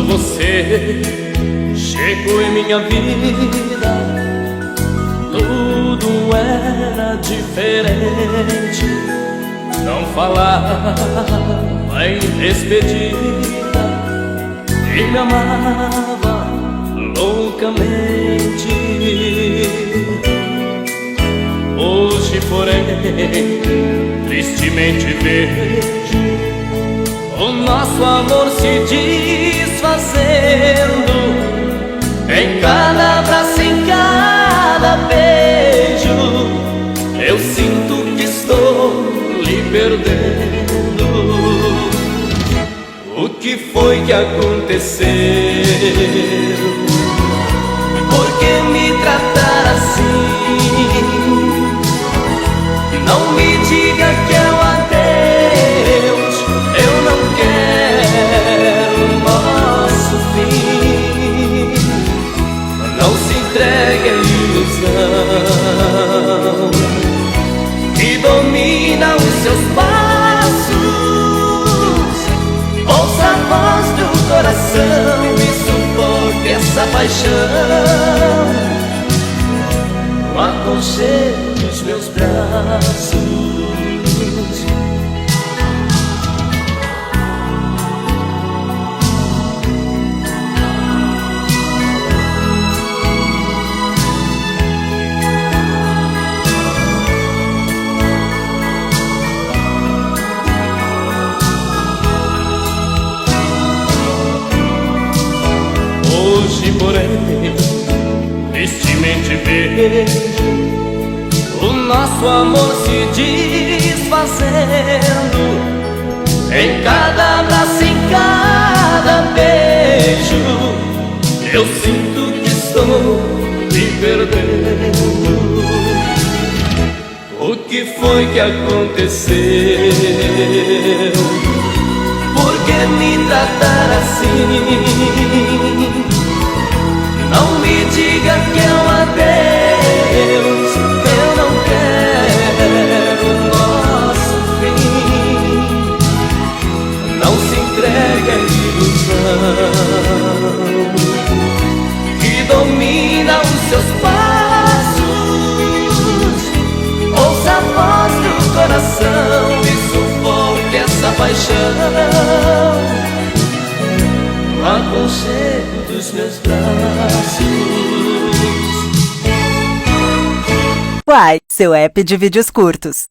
Quando você chegou em minha vida, tudo era diferente. Não falava em despedida e me amava loucamente. Hoje, porém, tristemente vejo o nosso amor se desfazendo. Em cada abraço, em cada beijo, eu sinto que estou lhe perdendo. O que foi que aconteceu? Por que me tratar assim? Não me diga que é um adeus, eu não quero o nosso fim. Não se entregue à ilusão que domina os seus passos. Ouça a voz do coração e suporte essa paixão no aconchego dos meus braços. Hoje, porém, tristemente vejo o nosso amor se desfazendo. Em cada abraço, em cada beijo, eu sinto que estou me perdendo. O que foi que aconteceu? Por que me tratar assim? Não me diga que é um adeus, eu não quero o nosso fim. Não se entregue à ilusão que domina os seus passos. Ouça a voz do coração e suporte essa paixão no aconchego dos meus braços. Uai, seu app de vídeos curtos.